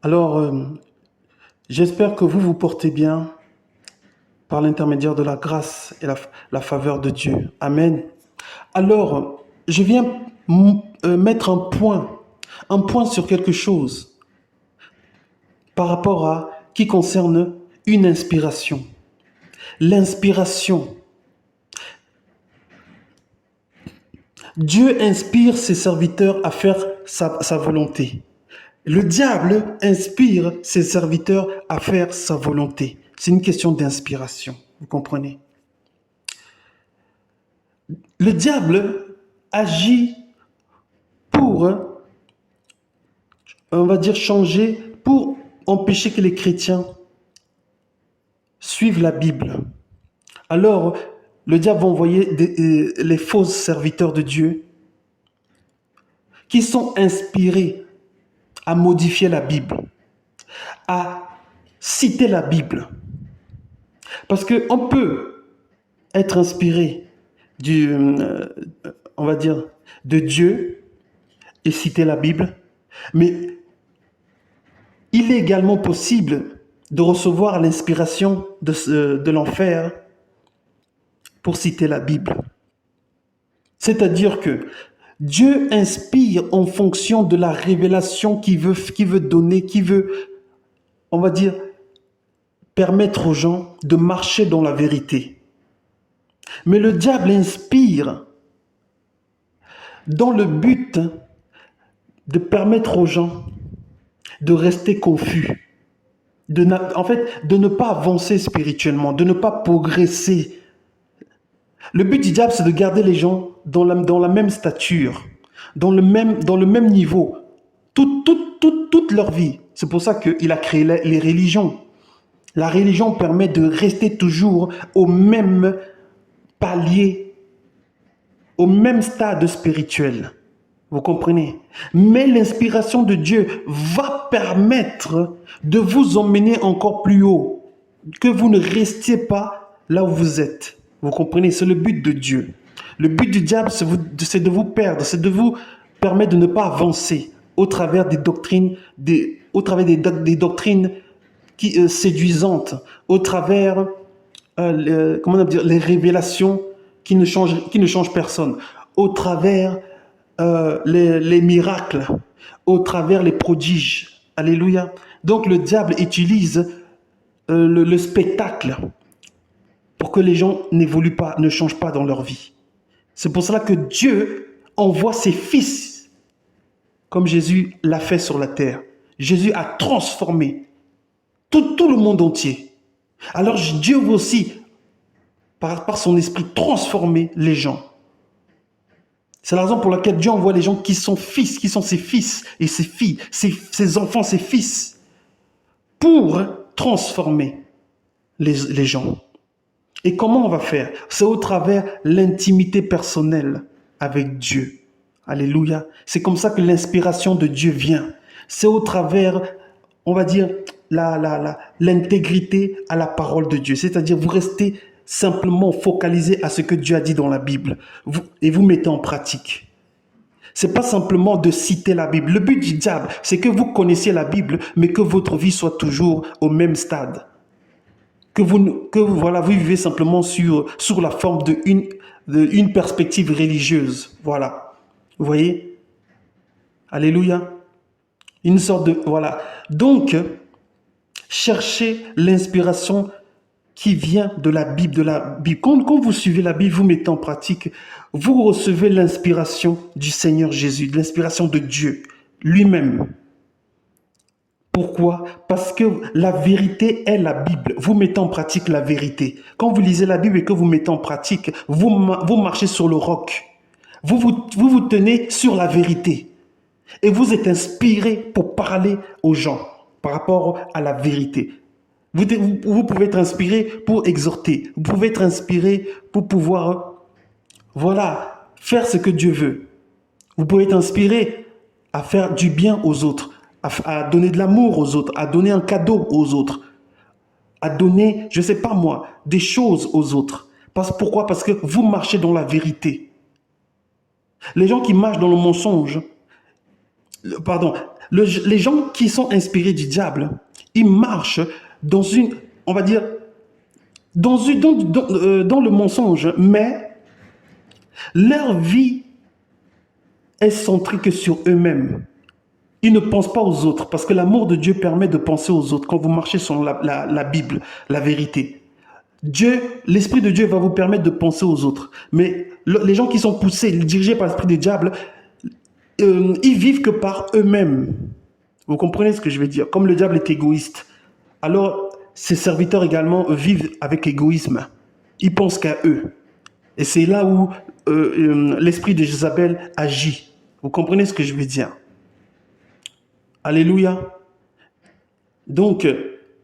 Alors, j'espère que vous vous portez bien par l'intermédiaire de la grâce et la faveur de Dieu. Amen. Alors, je viens mettre un point sur quelque chose par rapport à qui concerne une inspiration. L'inspiration. Dieu inspire ses serviteurs à faire sa volonté. Le diable inspire ses serviteurs à faire sa volonté. C'est une question d'inspiration, vous comprenez? Le diable agit pour, on va dire, changer, pour empêcher que les chrétiens suivent la Bible. Alors, le diable va envoyer les faux serviteurs de Dieu qui sont inspirés à modifier la Bible, à citer la Bible. Parce qu'on peut être inspiré on va dire, de Dieu et citer la Bible, mais il est également possible de recevoir l'inspiration de l'enfer pour citer la Bible. C'est-à-dire que Dieu inspire en fonction de la révélation qu'il veut donner, qu'il veut, on va dire, permettre aux gens de marcher dans la vérité. Mais le diable inspire dans le but de permettre aux gens de rester confus, en fait, de ne pas avancer spirituellement, de ne pas progresser. Le but du diable, c'est de garder les gens dans la même stature, dans le même niveau, toute leur vie. C'est pour ça qu'il a créé les religions. La religion permet de rester toujours au même palier, au même stade spirituel. Vous comprenez? Mais l'inspiration de Dieu va permettre de vous emmener encore plus haut, que vous ne restiez pas là où vous êtes. Vous comprenez? C'est le but de Dieu. Le but du diable, c'est de vous perdre, c'est de vous permettre de ne pas avancer au travers des doctrines, des doctrines séduisantes, au travers comment dire, les révélations qui ne changent personne, au travers les miracles, au travers les prodiges. Alléluia. Donc le diable utilise le spectacle pour que les gens n'évoluent pas, ne changent pas dans leur vie. C'est pour cela que Dieu envoie ses fils, comme Jésus l'a fait sur la terre. Jésus a transformé tout le monde entier. Alors Dieu veut aussi, par son esprit, transformer les gens. C'est la raison pour laquelle Dieu envoie les gens qui sont fils, qui sont ses fils et ses filles, ses enfants, ses fils, pour transformer les gens. Et comment on va faire? C'est au travers l'intimité personnelle avec Dieu. Alléluia. C'est comme ça que l'inspiration de Dieu vient. C'est au travers, on va dire, l'intégrité à la parole de Dieu. C'est-à-dire, vous restez simplement focalisé à ce que Dieu a dit dans la Bible et vous mettez en pratique. C'est pas simplement de citer la Bible. Le but du diable, c'est que vous connaissiez la Bible, mais que votre vie soit toujours au même stade. Que vous vivez simplement sur la forme d'une perspective religieuse. Voilà. Vous voyez? Alléluia. Une sorte de... Voilà. Donc, cherchez l'inspiration qui vient de la Bible. Quand vous suivez la Bible, vous mettez en pratique, vous recevez l'inspiration du Seigneur Jésus, l'inspiration de Dieu lui-même. Pourquoi? Parce que la vérité est la Bible. Vous mettez en pratique la vérité. Quand vous lisez la Bible et que vous mettez en pratique, vous marchez sur le roc. Vous tenez sur la vérité. Et vous êtes inspiré pour parler aux gens par rapport à la vérité. Vous pouvez être inspiré pour exhorter. Vous pouvez être inspiré pour pouvoir, voilà, faire ce que Dieu veut. Vous pouvez être inspiré à faire du bien aux autres, à donner de l'amour aux autres, à donner un cadeau aux autres, à donner, je ne sais pas moi, des choses aux autres. Pourquoi? Parce que vous marchez dans la vérité. Les gens qui marchent dans le mensonge, pardon, Les gens qui sont inspirés du diable, ils marchent dans une, on va dire, dans le mensonge, mais leur vie est centrée que sur eux-mêmes. Ils ne pensent pas aux autres, parce que l'amour de Dieu permet de penser aux autres quand vous marchez sur la Bible, la vérité. L'Esprit de Dieu va vous permettre de penser aux autres. Mais les gens qui sont poussés, dirigés par l'Esprit du diable, ils vivent que par eux-mêmes. Vous comprenez ce que je veux dire? Comme le diable est égoïste, alors ses serviteurs également vivent avec égoïsme. Ils pensent qu'à eux. Et c'est là où l'esprit de Jézabel agit. Vous comprenez ce que je veux dire? Alléluia. Donc,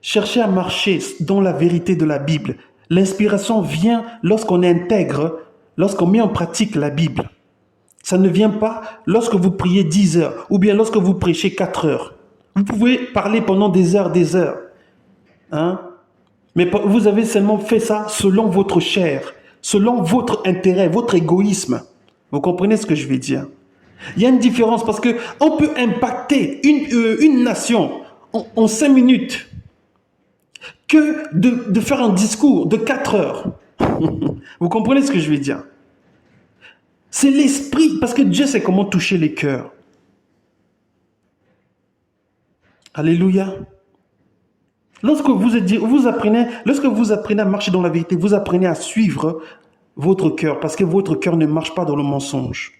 cherchez à marcher dans la vérité de la Bible. L'inspiration vient lorsqu'on intègre, lorsqu'on met en pratique la Bible. Ça ne vient pas lorsque vous priez 10 heures ou bien lorsque vous prêchez 4 heures. Vous pouvez parler pendant des heures, hein? Mais vous avez seulement fait ça selon votre chair, selon votre intérêt, votre égoïsme. Vous comprenez ce que je veux dire? Il y a une différence parce qu'on peut impacter une nation en 5 minutes que de faire un discours de 4 heures. Vous comprenez ce que je veux dire? C'est l'esprit, parce que Dieu sait comment toucher les cœurs. Alléluia. Lorsque vous apprenez à marcher dans la vérité, vous apprenez à suivre votre cœur, parce que votre cœur ne marche pas dans le mensonge.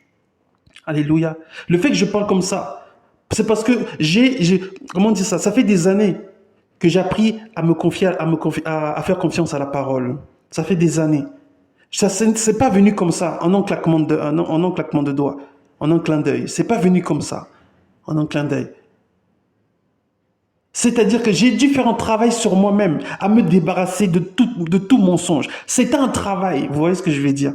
Alléluia. Le fait que je parle comme ça, c'est parce que comment dire ça? Ça fait des années que j'ai appris à faire confiance à la parole. Ça fait des années. Ça, c'est pas venu comme ça, en un claquement de doigts, en un clin d'œil. C'est pas venu comme ça, en un clin d'œil. C'est-à-dire que j'ai dû faire un travail sur moi-même, à me débarrasser de tout mensonge. C'était un travail, vous voyez ce que je veux dire?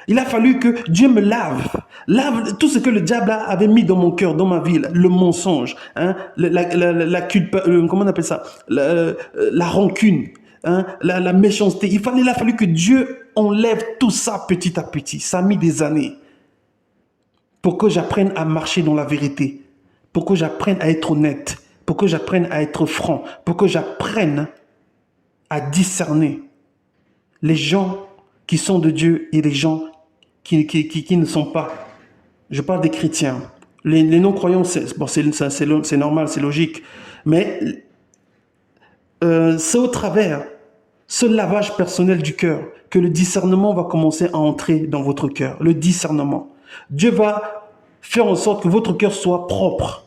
Il a fallu que Dieu me lave tout ce que le diable avait mis dans mon cœur, dans ma vie, le mensonge, hein, comment on appelle ça, la rancune, hein, la méchanceté. Il a fallu que Dieu enlève tout ça petit à petit. Ça a mis des années pour que j'apprenne à marcher dans la vérité, pour que j'apprenne à être honnête, pour que j'apprenne à être franc, pour que j'apprenne à discerner les gens qui sont de Dieu et les gens qui ne sont pas. Je parle des chrétiens. Les non-croyants, c'est normal, c'est logique. Mais c'est au travers ce lavage personnel du cœur que le discernement va commencer à entrer dans votre cœur. Le discernement. Dieu va faire en sorte que votre cœur soit propre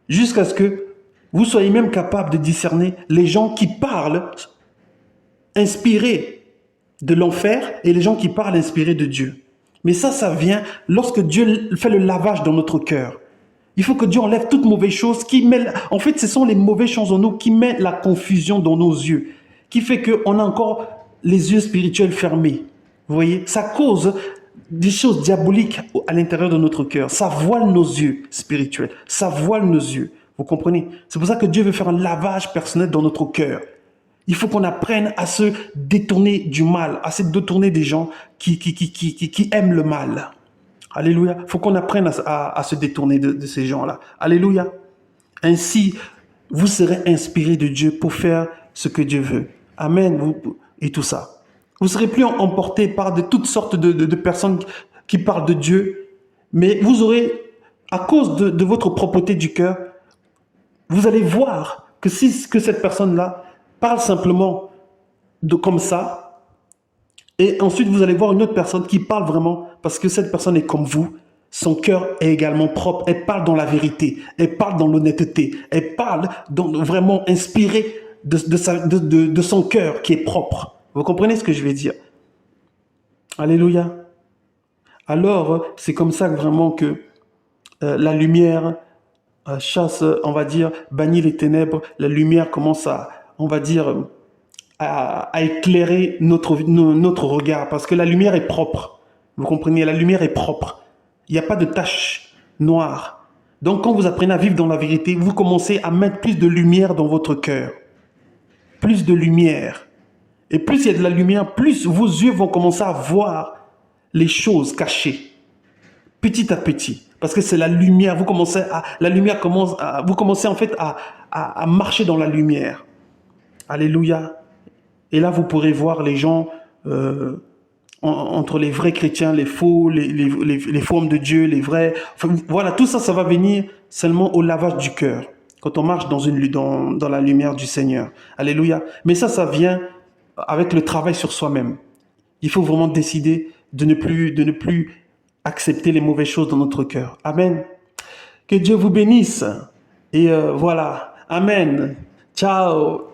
jusqu'à ce que vous soyez même capable de discerner les gens qui parlent inspirés de l'enfer et les gens qui parlent inspirés de Dieu. Mais ça vient lorsque Dieu fait le lavage dans notre cœur. Il faut que Dieu enlève toute mauvaise chose en fait, ce sont les mauvaises choses en nous qui mettent la confusion dans nos yeux, qui fait qu'on a encore les yeux spirituels fermés. Vous voyez, ça cause des choses diaboliques à l'intérieur de notre cœur. Ça voile nos yeux spirituels, ça voile nos yeux. Vous comprenez? C'est pour ça que Dieu veut faire un lavage personnel dans notre cœur. Il faut qu'on apprenne à se détourner du mal, à se détourner des gens qui aiment le mal. Alléluia. Il faut qu'on apprenne à se détourner de ces gens-là. Alléluia. Ainsi, vous serez inspirés de Dieu pour faire ce que Dieu veut. Amen. Et tout ça. Vous ne serez plus emportés par de toutes sortes de personnes qui parlent de Dieu, mais vous aurez, à cause de votre propreté du cœur, vous allez voir que cette personne-là parle simplement comme ça, et ensuite vous allez voir une autre personne qui parle vraiment, parce que cette personne est comme vous, son cœur est également propre, elle parle dans la vérité, elle parle dans l'honnêteté, elle parle vraiment inspirée de son cœur qui est propre. Vous comprenez ce que je vais dire? Alléluia. Alors, c'est comme ça que vraiment que la lumière chasse, on va dire, bannit les ténèbres, la lumière commence à, on va dire, à éclairer notre regard, parce que la lumière est propre. Vous comprenez? La lumière est propre. Il n'y a pas de tache noire. Donc, quand vous apprenez à vivre dans la vérité, vous commencez à mettre plus de lumière dans votre cœur. Plus de lumière. Et plus il y a de la lumière, plus vos yeux vont commencer à voir les choses cachées. petit à petit. Parce que c'est la lumière. La lumière commence vous commencez en fait à marcher dans la lumière. Alléluia. Et là, vous pourrez voir les gens entre les vrais chrétiens, les faux, les faux hommes de Dieu, les vrais. Enfin, voilà, tout ça, ça va venir seulement au lavage du cœur. Quand on marche dans la lumière du Seigneur. Alléluia. Mais ça vient avec le travail sur soi-même. Il faut vraiment décider de ne plus accepter les mauvaises choses dans notre cœur. Amen. Que Dieu vous bénisse. Et voilà. Amen. Ciao.